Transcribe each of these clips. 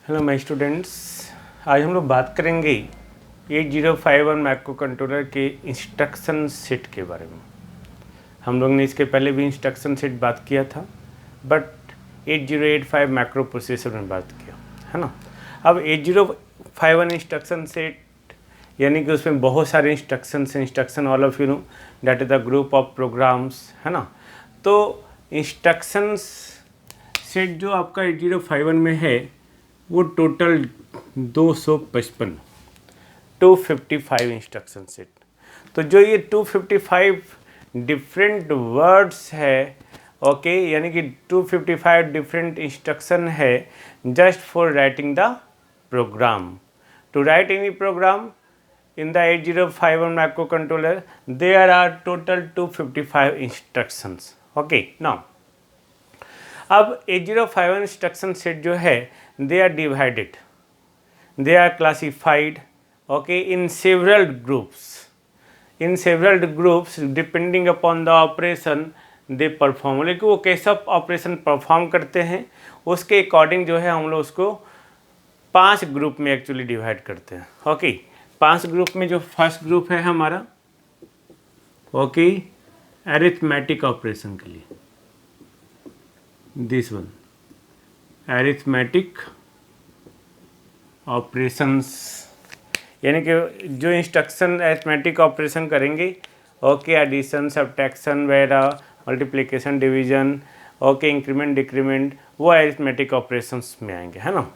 Hello my students, आज हम लोग बात करेंगे 8051 माइक्रो कंट्रोलर के इंस्ट्रक्शन सेट के बारे में। हम लोग ने इसके पहले भी इंस्ट्रक्शन सेट बात किया था, बट 8085 माइक्रो प्रोसेसर में बात किया है ना। अब 8051 इंस्ट्रक्शन सेट यानी कि उसमें बहुत सारे instruction all of you know that is the group of programs है ना। तो इंस्ट्रक्शंस सेट जो आपका 8051 में है वो टोटल 255 इंस्ट्रक्शन सेट। तो जो ये 255 डिफरेंट वर्ड्स है, ओके, यानी कि 255 डिफरेंट इंस्ट्रक्शन है just for writing the program. To write any program in the 8051 microcontroller there are total 255 instructions. Okay, now अब 8051 इंस्ट्रक्शन सेट जो है they are divided, they are classified, okay, in several groups depending upon the operation they perform। लेकिन वो कैसा operation perform करते हैं उसके according जो है हम लोग उसको 5 ग्रुप में एक्चुअली डिवाइड करते हैं। ओके, 5 ग्रुप में जो फर्स्ट ग्रुप है हमारा, ओके, अरिथमेटिक ऑपरेशन के लिए, दिस वन अरिथमेटिक ऑपरेशंस, यानी कि जो इंस्ट्रक्शन अरिथमेटिक ऑपरेशन करेंगे, ओके, एडिशन, सब्ट्रैक्शन वगैरह, multiplication, division, okay, increment, decrement, वो अरिथमेटिक ऑपरेशंस में आएंगे है ना।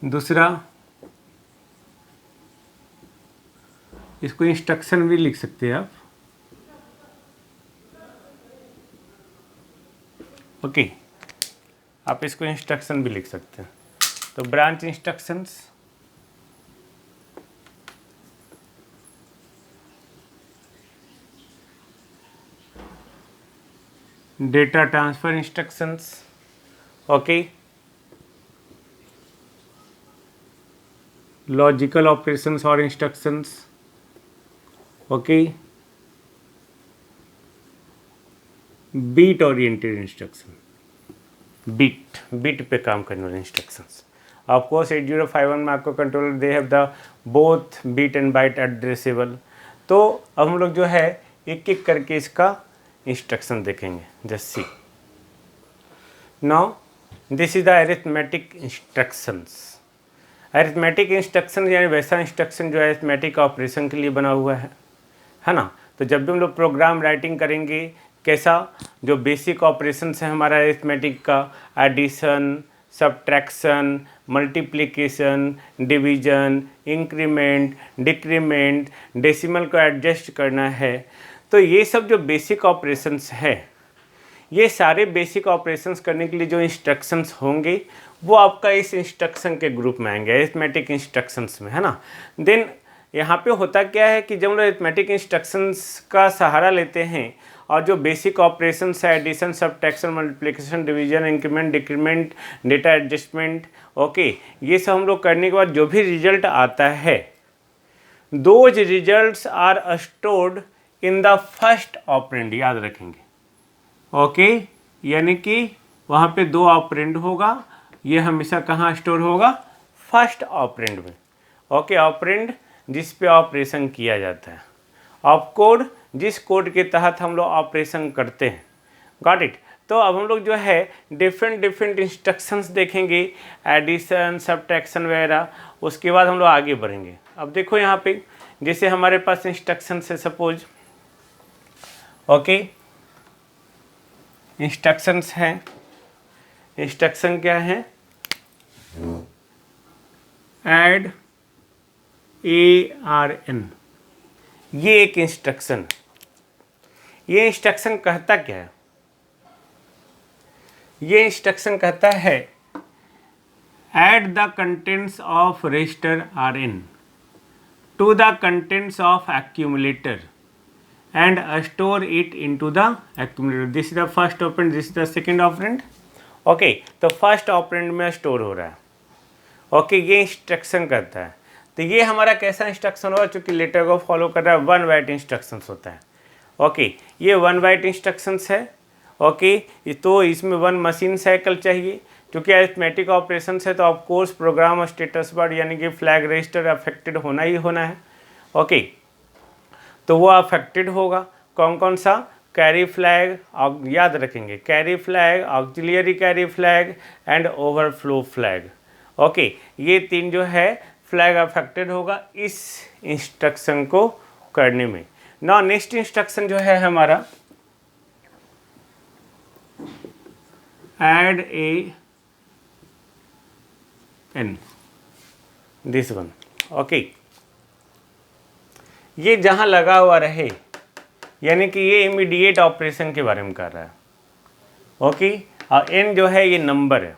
दूसरा, इसको इंस्ट्रक्शन भी लिख सकते हैं आप, ओके, आप इसको इंस्ट्रक्शन भी लिख सकते हैं। तो branch instructions, data transfer instructions, okay, logical operations और instructions, okay, bit oriented instruction, bit पे काम करने वाले instructions. Of course 8051 microcontroller they have the both bit and byte addressable. तो अब हम लोग जो है एक एक करके इसका इंस्ट्रक्शन देखेंगे। Just see now this is the arithmetic instructions. Arithmetic instruction यानी वैसा इंस्ट्रक्शन जो अरिथमेटिक ऑपरेशन के लिए बना हुआ है ना। तो जब भी हम लोग प्रोग्राम राइटिंग करेंगे, कैसा, जो बेसिक ऑपरेशंस है हमारा अरिथमेटिक का, addition, subtraction, multiplication, division, increment, decrement, decimal को एडजस्ट करना है, तो ये सब जो बेसिक ऑपरेशंस है, ये सारे बेसिक ऑपरेशंस करने के लिए जो इंस्ट्रक्शंस होंगे वो आपका इस इंस्ट्रक्शन के ग्रुप में आएंगे, अरिथमेटिक इंस्ट्रक्शंस में है ना। देन यहाँ पे होता क्या है कि जब हम लोग अरिथमेटिक इंस्ट्रक्शंस का सहारा लेते हैं और जो बेसिक ऑपरेशंस है, addition, subtraction, multiplication, division, increment, decrement, data adjustment, okay, ये सब हम लोग करने के बाद जो भी रिजल्ट आता है, those results are stored in the first operand, याद रखेंगे, ओके, यानी कि वहाँ पे 2 ऑपरेंड होगा, ये हमेशा कहाँ स्टोर होगा, फर्स्ट ऑपरेंड में, ओके, ऑपरेंड जिस पे ऑपरेशन किया जाता है, ऑप कोड जिस कोड के तहत हम लोग ऑपरेशन करते हैं। Got it. तो अब हम लोग जो है डिफरेंट इंस्ट्रक्शंस देखेंगे, एडिशन, सब्ट्रैक्शन वगैरह, उसके बाद हम लोग आगे बढ़ेंगे। अब देखो यहाँ पे जैसे हमारे पास इंस्ट्रक्शन है, सपोज, ओके, इंस्ट्रक्शंस हैं, इंस्ट्रक्शन क्या है, ऐड ARN, ये एक इंस्ट्रक्शन। ये इंस्ट्रक्शन कहता क्या है, ये इंस्ट्रक्शन कहता है add the contents of register RN to the contents of accumulator and store it into the accumulator. This is the first operand, this is the second operand, okay. तो first operand में store हो रहा है, okay, ये instruction करता है। तो ये हमारा कैसा इंस्ट्रक्शन होगा, चूँकि लेटर को फॉलो कर रहा है, 1 बाइट इंस्ट्रक्शंस होता है, ओके, ये 1 बाइट इंस्ट्रक्शंस है, ओके। तो इसमें 1 मशीन साइकिल चाहिए, क्योंकि अरिथमेटिक ऑपरेशन है तो ऑफ कोर्स प्रोग्राम और स्टेटस वर्ड यानी कि फ्लैग रजिस्टर अफेक्टेड होना ही होना है। ओके, तो वो अफेक्टेड होगा। कौन कौन सा? कैरी फ्लैग, याद रखेंगे, carry flag, auxiliary carry flag and overflow flag. Okay, ये 3 जो है फ्लैग अफेक्टेड होगा इस इंस्ट्रक्शन को करने में। नाउ नेक्स्ट इंस्ट्रक्शन जो है हमारा add A N, this one. Okay, ये जहां लगा हुआ रहे यानी कि ये इमीडिएट ऑपरेशन के बारे में कर रहा है। ओके, और एन जो है ये नंबर है।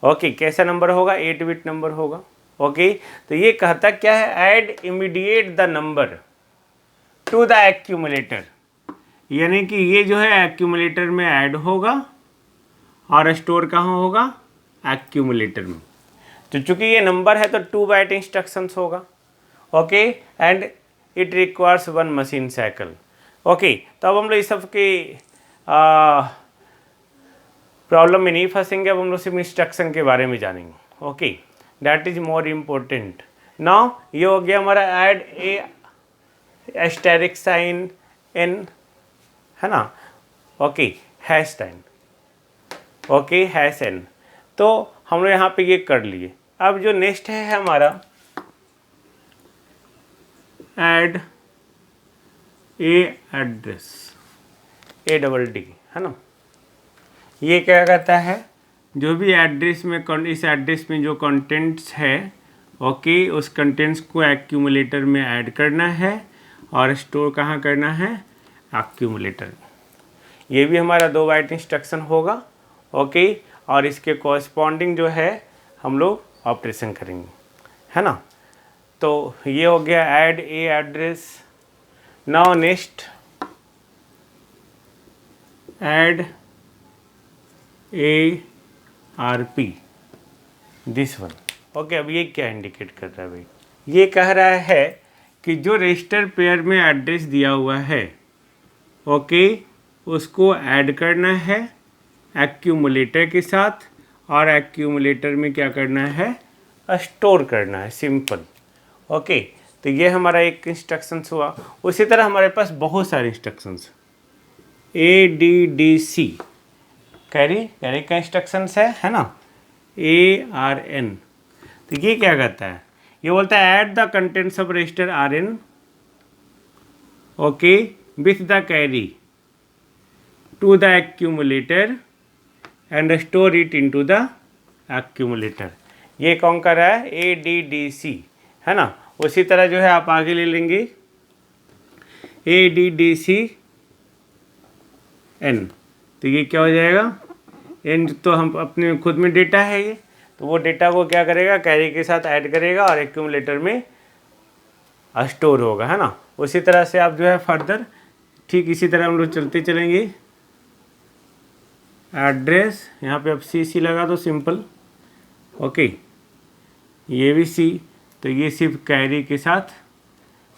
ओके, कैसा नंबर होगा? 8 बिट नंबर होगा। ओके, तो ये कहता क्या है? Add immediate the number two the accumulator, यानी कि ये जो है एक्यूमुलेटर में ऐड होगा और स्टोर कहाँ होगा? एक्यूमुलेटर में। तो चूंकि ये नंबर है तो 2 बाइट इंस्ट्रक्शंस होगा। Okay, and it requires 1 machine cycle. Okay, तो अब हम लोग इस सब की प्रॉब्लम में नहीं फंसेंगे। अब हम लोग सिर्फ इंस्ट्रक्शन के बारे में जानेंगे। Okay, that is more important. Now ये हो गया हमारा add A asterisk sign N, है ना? Okay, hash sign, okay, hash N. तो हम लोग यहाँ पे ये कर लिए। अब जो नेक्स्ट है हमारा ऐड ए एड्रेस, ADD, है ना? ये क्या कहता है? जो भी एड्रेस में, इस एड्रेस में जो कंटेंट्स है, ओके, उस कंटेंट्स को एक्यूमुलेटर में ऐड करना है और स्टोर कहाँ करना है? एक्यूमुलेटर। ये भी हमारा 2 बाइट इंस्ट्रक्शन होगा। ओके, और इसके कॉरस्पॉन्डिंग जो है हम लोग ऑपरेशन करेंगे, है ना? तो ये हो गया add a address. Now next add ARP, this one. Okay, अब ये क्या इंडिकेट कर रहा है भाई? ये कह रहा है कि जो रजिस्टर पेयर में एड्रेस दिया हुआ है, ओके, उसको ऐड करना है एक्यूमुलेटर के साथ और एक्यूमुलेटर में क्या करना है? स्टोर करना है, सिंपल। ओके, तो ये हमारा एक इंस्ट्रक्शंस हुआ। उसी तरह हमारे पास बहुत सारे इंस्ट्रक्शंस, ADDC कैरी का इंस्ट्रक्शंस है ना? ARN, तो ये क्या कहता है? ये बोलता है add the contents of register RN, okay, with the carry to the accumulator and store it into the accumulator. ये कौन कर रहा है? ADDC, है ना? उसी तरह जो है आप आगे ले लेंगे ADDC N, तो ये क्या हो जाएगा? N तो हम अपने खुद में डेटा है ये, तो वो डेटा को क्या करेगा? कैरी के साथ ऐड करेगा और एक्यूमुलेटर में स्टोर होगा, है ना? उसी तरह से आप जो है फर्दर ठीक इसी तरह हम लोग चलते चलेंगे। एड्रेस, यहाँ पे अब CC लगा दो, सिंपल। ओके, ये भी C, तो ये सिर्फ कैरी के साथ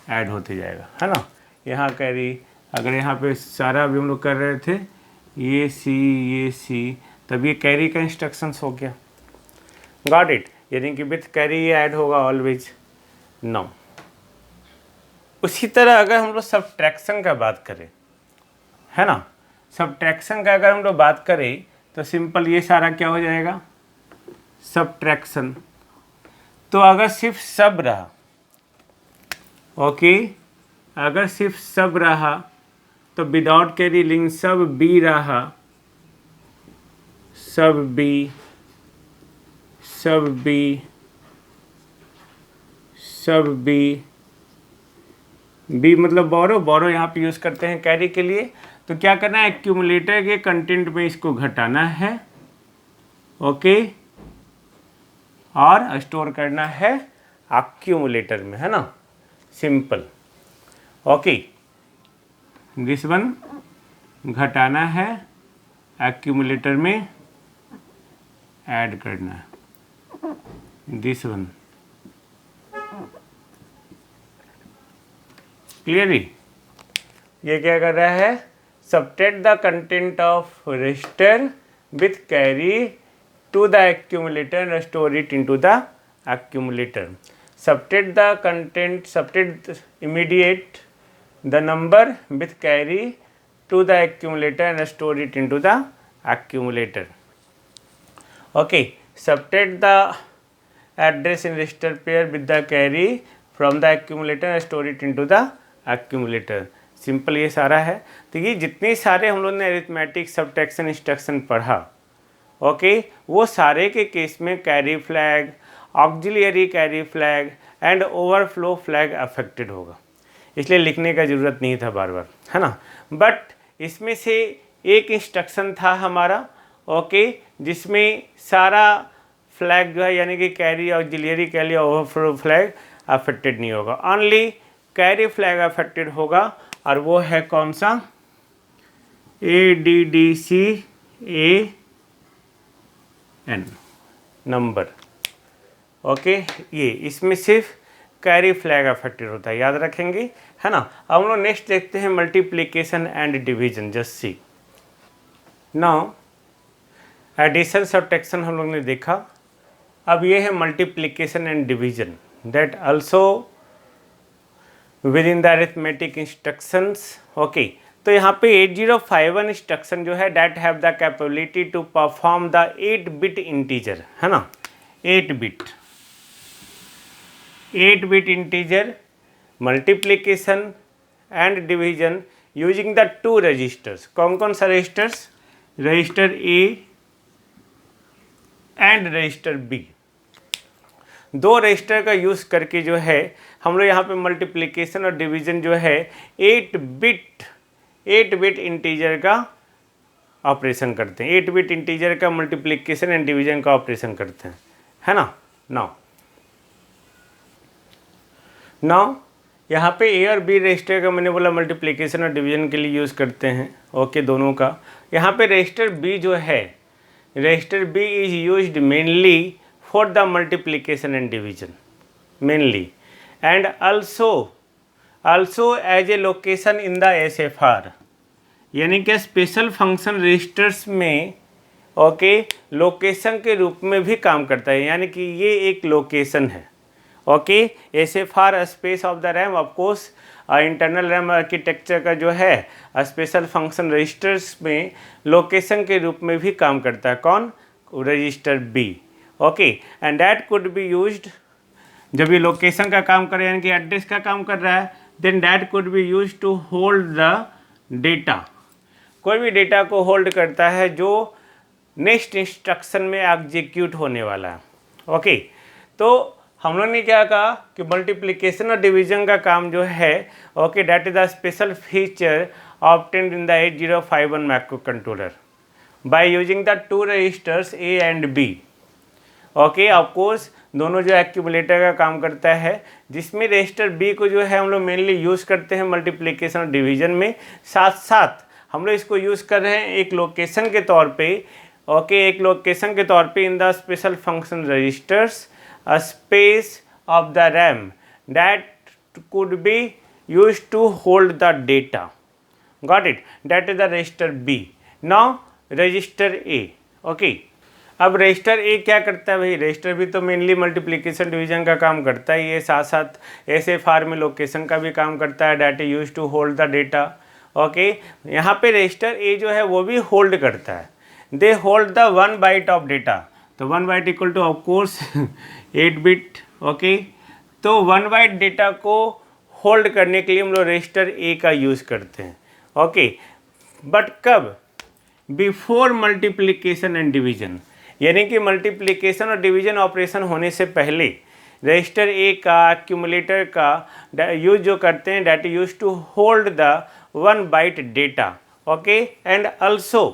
ऐड होते जाएगा, है ना? यहाँ कैरी, अगर यहाँ पे सारा अभी हम लोग कर रहे थे ये C, तब ये कैरी का इंस्ट्रक्शंस हो गया। Got it? यानी कि विथ कैरी ये ऐड होगा ऑलवेज। नो, उसी तरह अगर हम लोग सब्ट्रैक्शन का बात करें, है ना? सब्ट्रैक्शन का अगर हम लोग बात करें तो सिंपल ये सारा क्या हो जाएगा? सब्ट्रैक्शन। तो अगर सिर्फ सब रहा, ओके, अगर सिर्फ सब रहा तो विदाउट कैरी लिंक सब B रहा, सब B, सब B, सब B, B मतलब बोरो यहाँ पे यूज़ करते हैं कैरी के लिए। तो क्या करना है? एक्यूमुलेटर के कंटेंट में इसको घटाना है, ओके, और स्टोर करना है एक्यूमुलेटर में, है ना? सिंपल। ओके, दिस वन घटाना है, एक्यूमुलेटर में ऐड करना है, दिस वन। क्लियरली? ये क्या कर रहा है? Subtract the content of register with carry to the accumulator and store it into the accumulator. Subtract the content, subtract immediate the number with carry to the accumulator and store it into the accumulator. Okay, subtract the address in register pair with the carry from the accumulator and store it into the accumulator. Simple ये सारा है। तो ये जितने सारे हम लोग ने अरिथमेटिक सबट्रैक्शन इंस्ट्रक्शन पढ़ा, ओके, वो सारे के केस में carry flag, auxiliary carry flag and overflow flag affected होगा, इसलिए लिखने का ज़रूरत नहीं था बार बार, है ना। बट इसमें से एक इंस्ट्रक्शन था हमारा, ओके, जिसमें सारा फ्लैग जो है यानी कि carry, auxiliary carry, overflow flag affected नहीं होगा, ओनली कैरी फ्लैग अफेक्टेड होगा, और वो है कौन सा, ADDC AN नंबर, ओके। ये इसमें सिर्फ कैरी फ्लैग अफेक्टेड होता है, याद रखेंगे, है ना। अब हम लोग नेक्स्ट देखते हैं multiplication and division. Just see now, addition subtraction हम लोग ने देखा, अब ये है multiplication and division, that also within the arithmetic instructions, okay. तो यहाँ पे 8051 इंस्ट्रक्शन जो है that have the capability to perform the 8 bit integer, है ना, 8 bit integer multiplication and division using the 2 registers. कौन कौन सा registers, register A and register B, 2 register का यूज़ करके जो है हम लोग यहाँ पे मल्टीप्लिकेशन और डिवीजन जो है 8 बिट इंटीजर का ऑपरेशन करते हैं, 8 बिट इंटीजर का मल्टीप्लिकेशन एंड डिवीजन का ऑपरेशन करते हैं, है ना। नाउ यहाँ पे A और B रजिस्टर का मैंने बोला मल्टीप्लिकेशन और डिवीजन के लिए यूज़ करते हैं, ओके, दोनों का। यहाँ पे रजिस्टर B जो है, register B is used mainly for the multiplication and division mainly, and also as a location in the SFR, यानी कि स्पेशल फंक्शन रजिस्टर्स में, ओके, लोकेशन के रूप में भी काम करता है, यानी कि ये एक लोकेशन है, okay. SFR space of the RAM, of course internal RAM architecture का जो है स्पेशल फंक्शन रजिस्टर्स में लोकेशन के रूप में भी काम करता है, कौन, register B, okay. And that could be used, जब ये लोकेशन का काम कर रहा है यानी कि एड्रेस का काम कर रहा है, then that could be used to hold the data, कोई भी डेटा को होल्ड करता है जो नेक्स्ट इंस्ट्रक्शन में एग्जीक्यूट होने वाला है, ओके। तो हम लोग ने क्या कहा कि मल्टीप्लिकेशन और डिवीजन का काम जो है, okay, that is the special feature obtained in the 8051 microcontroller by using the 2 registers A and B, okay. Of course दोनों जो एक्यूमुलेटर का काम करता है, जिसमें रजिस्टर B को जो है हम लोग मेनली यूज़ करते हैं मल्टीप्लिकेशन और डिवीजन में, साथ साथ हम लोग इसको यूज़ कर रहे हैं एक लोकेशन के तौर पे, ओके, एक लोकेशन के तौर पे in the special function registers a space of the RAM that could be used to hold the data, got it, that is the register B. Now register A, okay। अब register A क्या करता है भाई, register भी तो mainly multiplication division का काम करता है, ये साथ साथ SFR में लोकेशन का भी काम करता है, that use to hold the data, okay. यहाँ पे रजिस्टर A जो है वो भी होल्ड करता है, they hold the 1 byte of data, तो 1 byte equal to of course 8 bit, okay. तो 1 बाइट डेटा को होल्ड करने के लिए हम लोग रजिस्टर A का यूज़ करते हैं, ओके। बट कब, बिफोर मल्टीप्लिकेशन एंड डिवीजन, यानी कि मल्टीप्लिकेशन और डिवीजन ऑपरेशन होने से पहले रजिस्टर A का एक्यूमुलेटर का यूज जो करते हैं, that use to hold the 1 byte data, okay. And also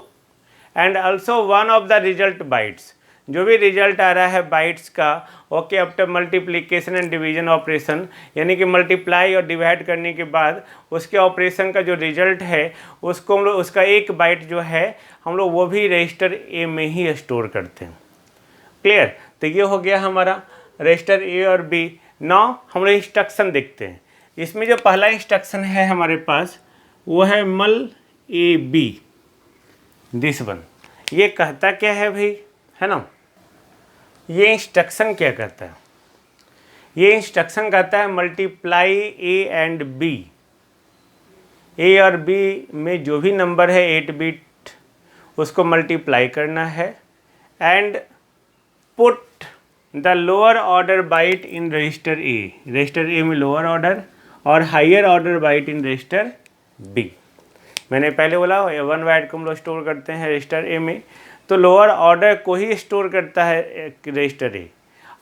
one of the result bytes, जो भी रिजल्ट आ रहा है बाइट्स का, okay, after multiplication and division operation, यानी कि मल्टीप्लाई और डिवाइड करने के बाद उसके ऑपरेशन का जो रिजल्ट है उसको हम लोग, उसका 1 बाइट जो है हम लोग वो भी रजिस्टर A में ही स्टोर करते हैं, क्लियर। तो ये हो गया हमारा रजिस्टर A और B। नाउ हम लोग इंस्ट्रक्शन देखते हैं, इसमें जो पहला इंस्ट्रक्शन है हमारे पास वो है मल AB, दिस वन। ये कहता क्या है भाई, है ना, ये इंस्ट्रक्शन क्या कहता है? ये इंस्ट्रक्शन कहता है मल्टीप्लाई ए एंड बी। ए और बी में जो भी नंबर है 8 बिट उसको मल्टीप्लाई करना है and put the lower order byte in register A. Register A में लोअर ऑर्डर और higher order byte in register B. मैंने पहले बोला 1 बाइट को हम लोग स्टोर करते हैं रजिस्टर ए में, तो लोअर ऑर्डर को ही स्टोर करता है रजिस्टर ए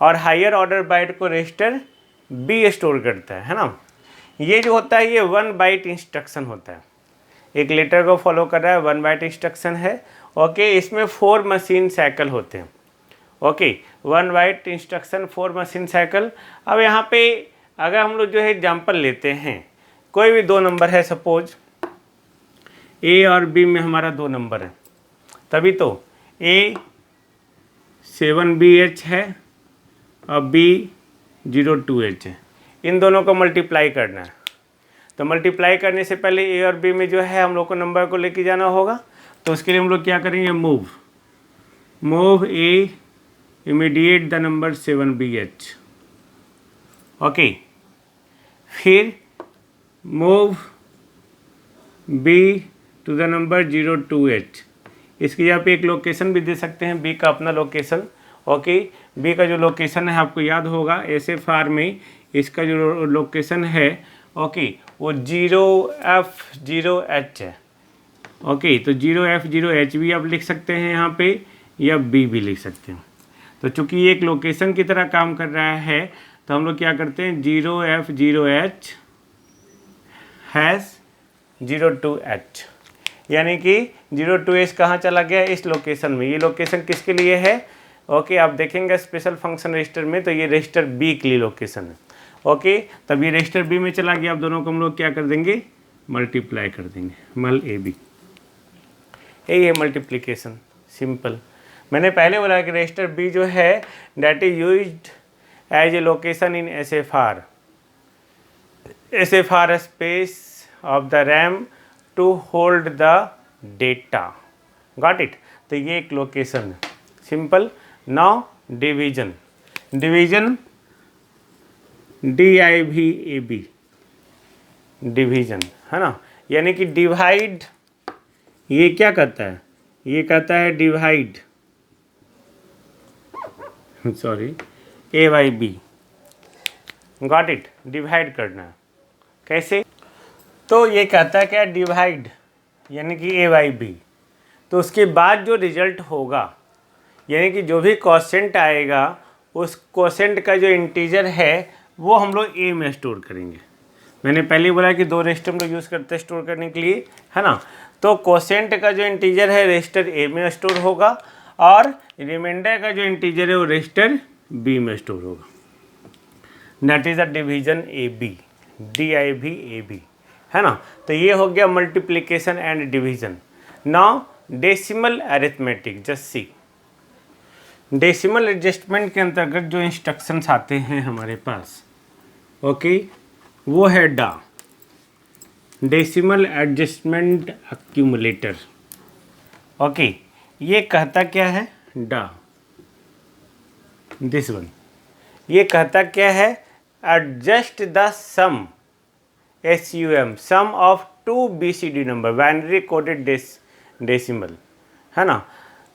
और हायर ऑर्डर बाइट को रजिस्टर बी स्टोर करता है ना। ये जो होता है ये 1 बाइट इंस्ट्रक्शन होता है, एक लेटर को फॉलो कर रहा है, 1 बाइट इंस्ट्रक्शन है। ओके, इसमें 4 मशीन साइकिल होते हैं। Okay, 1 byte instruction 4 machine cycle. अब यहाँ पे अगर हम लोग जो है एग्जाम्पल लेते हैं, कोई भी 2 नंबर है, सपोज ए और बी में हमारा 2 नंबर है, तभी तो ए 7BH है और बी 02H है। इन दोनों को मल्टीप्लाई करना है, तो मल्टीप्लाई करने से पहले ए और बी में जो है हम लोग को नंबर को लेके जाना होगा। तो उसके लिए हम लोग क्या करेंगे, move A immediate the number 7BH। Okay, फिर move B to the number 02H। इसकी जगह पे एक लोकेशन भी दे सकते हैं, बी का अपना लोकेशन। ओके, बी का जो लोकेशन है आपको याद होगा, SFR में इसका जो लोकेशन है ओके वो 0F0H है। ओके, तो 0F0H भी आप लिख सकते हैं यहाँ पे, या बी भी लिख सकते हैं। तो चूंकि ये एक लोकेशन की तरह काम कर रहा है तो हम लोग क्या करते हैं, 0F0H हैज़ 02H, यानी कि 02H कहाँ चला गया, इस लोकेशन में। ये लोकेशन किसके लिए है? ओके, आप देखेंगे स्पेशल फंक्शन रजिस्टर में, तो ये रजिस्टर बी के लिए लोकेशन है। ओके, तब ये रजिस्टर बी में चला गया। अब दोनों को हम लोग क्या कर देंगे, मल्टीप्लाई कर देंगे, मल ए बी। यही है मल्टीप्लिकेशन, सिंपल। मैंने पहले बोला कि रजिस्टर बी जो है that is used as a location in SFR space of the RAM to hold the data. Got it? तो ये एक लोकेशन है, simple. Now division, DIVAB, division है ना, यानी कि डिवाइड। ये क्या कहता है, ये कहता है divide, sorry, A/B। Got it? Divide करना है। कैसे? तो ये कहता है क्या, डिवाइड यानी कि A/B, तो उसके बाद जो रिजल्ट होगा, यानी कि जो भी क्वोशेंट आएगा उस क्वोशेंट का जो इंटीजर है वो हम लोग ए में स्टोर करेंगे। मैंने पहले बोला कि 2 रजिस्टर हम लोग यूज़ करते हैं स्टोर करने के लिए, है ना। तो क्वोशेंट का जो इंटीजर है रजिस्टर ए में स्टोर होगा और रिमाइंडर का जो इंटीजर है वो रजिस्टर बी में स्टोर होगा। That is a division AB, DIVAB, है ना। तो ये हो गया multiplication and division. Now decimal arithmetic, just see. Decimal adjustment के अंतर्गत जो इंस्ट्रक्शंस आते हैं हमारे पास, ओके, वो है डा, डेसिमल एडजस्टमेंट एक्यूमुलेटर। ओके, ये कहता क्या है, डा, दिस वन, ये कहता क्या है, adjust the sum, SUM, sum of 2 BCD number, binary coded decimal, है ना,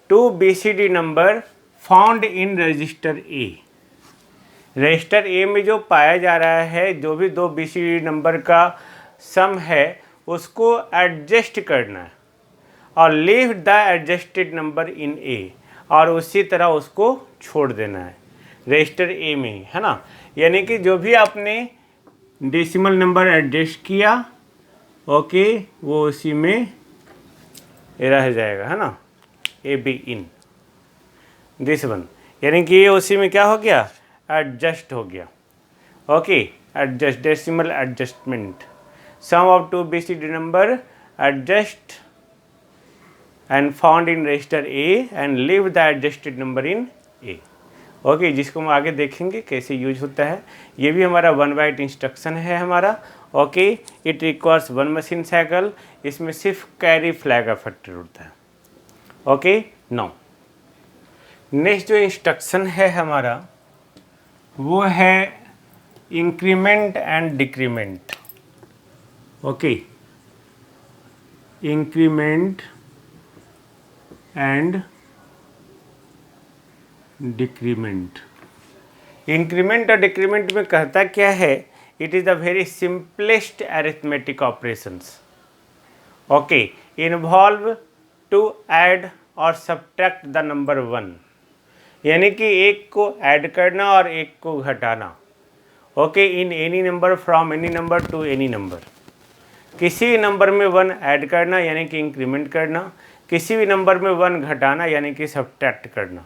2 BCD number found in register A. Register A में जो पाया जा रहा है, जो भी 2 BCD नंबर का सम है उसको एडजस्ट करना है और leave the adjusted number in A, और उसी तरह उसको छोड़ देना है रजिस्टर ए में, है ना। यानी कि जो भी आपने डेसिमल नंबर एडजस्ट किया, ओके, वो उसी में रह जाएगा, है ना, AB इन दिस वन, यानी कि ये उसी में क्या हो गया, एडजस्ट हो गया। Okay, adjust, decimal adjustment, sum of 2 BCD number adjust and found in register A and leave the adjusted number in A. Okay, जिसको हम आगे देखेंगे कैसे यूज होता है। ये भी हमारा 1 बाइट इंस्ट्रक्शन है हमारा। Okay, it requires 1 machine cycle, इसमें सिर्फ कैरी फ्लैग अफेक्टेड होता है। ओके, नाउ नेक्स्ट जो इंस्ट्रक्शन है हमारा वो है increment and decrement. Okay, increment and decrement. Increment और डिक्रीमेंट में कहता क्या है, it is the very simplest arithmetic operations. Okay, involve to add और सब्ट्रैक्ट द नंबर 1, यानी कि एक को ऐड करना और एक को घटाना। Okay, in any number from any number two any number. किसी नंबर में 1 ऐड करना यानी कि इंक्रीमेंट करना, किसी भी नंबर में 1 घटाना यानी कि सब्ट्रैक्ट करना।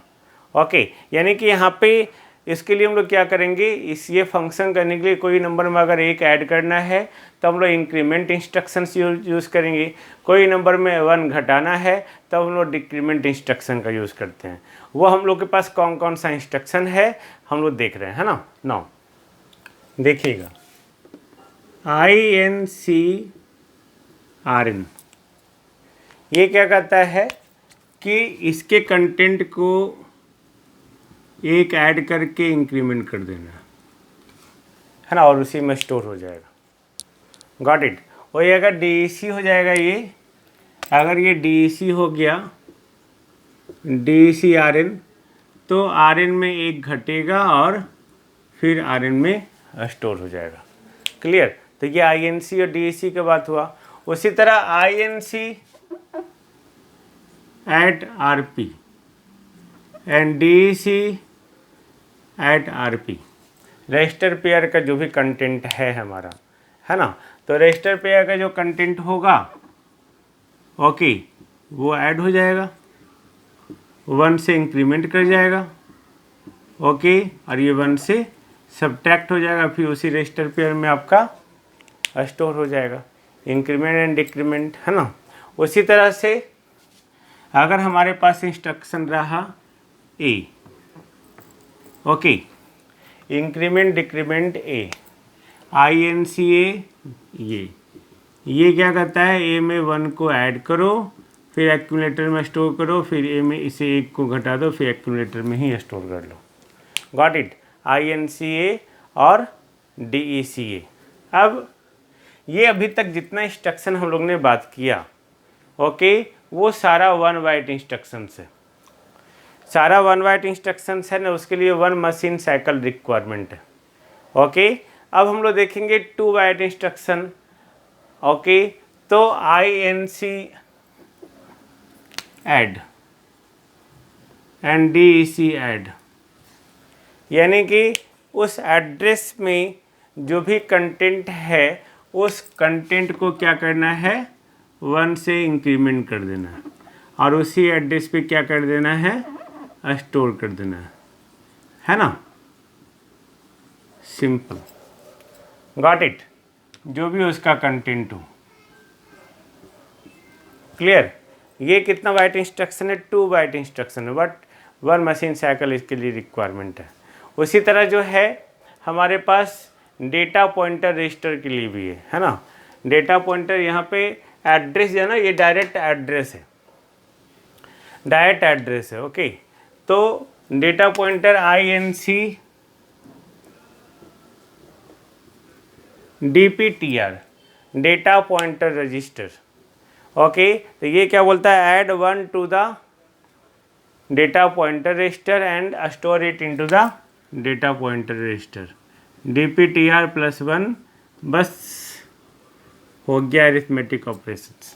ओके, यानी कि यहाँ पे इसके लिए हम लोग क्या करेंगे, ये फंक्शन करने के लिए कोई नंबर में अगर 1 ऐड करना है तो हम लोग इंक्रीमेंट इंस्ट्रक्शंस यूज़ करेंगे, कोई नंबर में 1 घटाना है तब हम लोग डिक्रीमेंट इंस्ट्रक्शन का यूज़ करते हैं। वो हम लोग के पास कौन कौन सा इंस्ट्रक्शन है हम लोग देख रहे हैं, है ना। नाउ देखिएगा, INCRN ये क्या कहता है कि इसके कंटेंट को 1 ऐड करके इंक्रीमेंट कर देना है ना, और उसी में स्टोर हो जाएगा। Got it. और ये अगर DEC हो जाएगा, ये अगर ये DEC हो गया, DEC RN, तो RN में 1 घटेगा और फिर RN में स्टोर हो जाएगा। क्लियर। तो ये INC और DEC की बात हुआ। उसी तरह INC at RP and DEC at RP, register pair का जो भी कंटेंट है हमारा, है ना, तो रजिस्टर पेयर का जो कंटेंट होगा ओके वो ऐड हो जाएगा, 1 से इंक्रीमेंट कर जाएगा। ओके, और ये 1 से सब्ट्रैक्ट हो जाएगा, फिर उसी रजिस्टर पेयर में आपका स्टोर हो जाएगा। इंक्रीमेंट एंड डिक्रीमेंट, है ना। उसी तरह से अगर हमारे पास इंस्ट्रक्शन रहा A, okay, increment decrement A, INCA, ये क्या करता है, A में 1 को ऐड करो, फिर एक्यूमुलेटर में स्टोर करो, फिर A में इसे 1 को घटा दो, फिर एक्यूमुलेटर में ही स्टोर कर लो। Got it. INCA और DECA। अब ये अभी तक जितना इंस्ट्रक्शन हम लोग ने बात किया, ओके, वो सारा 1 बाइट इंस्ट्रक्शन है, सारा 1 बाइट इंस्ट्रक्शन है ना, उसके लिए 1 मशीन साइकिल रिक्वायरमेंट है। ओके, अब हम लोग देखेंगे 2 बाइट इंस्ट्रक्शन। ओके, तो INC add and DEC add, यानी कि उस एड्रेस में जो भी कंटेंट है उस कंटेंट को क्या करना है, 1 से इंक्रीमेंट कर देना है और उसी एड्रेस पे क्या कर देना है, स्टोर कर देना है ना। सिंपल। Got it. जो भी उसका कंटेंट हो। क्लियर। ये कितना बाइट इंस्ट्रक्शन है, 2 बाइट इंस्ट्रक्शन है, बट 1 मशीन साइकिल इसके लिए रिक्वायरमेंट है। उसी तरह जो है हमारे पास डेटा पॉइंटर रजिस्टर के लिए भी है ना। डेटा पॉइंटर यहाँ पे एड्रेस जो है ना, ये डायरेक्ट एड्रेस है, डायरेक्ट एड्रेस है। ओके, तो data pointer INC DPTR, data pointer register. Okay, तो ये क्या बोलता है, add 1 to the data pointer register and store it into the data pointer register. DPTR +1, बस हो गया अरिथमेटिक ऑपरेशंस।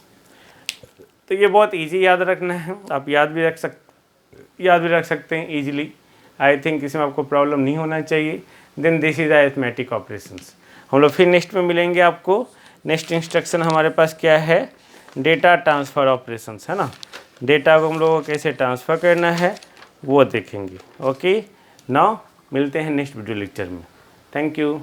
तो ये बहुत इजी याद रखना है, आप याद भी रख सकते हैं इजीली। आई थिंक इसमें आपको प्रॉब्लम नहीं होना चाहिए। Then this is arithmetic operations. हम लोग फिर नेक्स्ट में मिलेंगे आपको। नेक्स्ट इंस्ट्रक्शन हमारे पास क्या है, डेटा ट्रांसफ़र ऑपरेशंस, है ना। डेटा को हम लोगों को कैसे ट्रांसफ़र करना है वो देखेंगे। ओके, नाउ मिलते हैं नेक्स्ट वीडियो लेक्चर में। Thank you.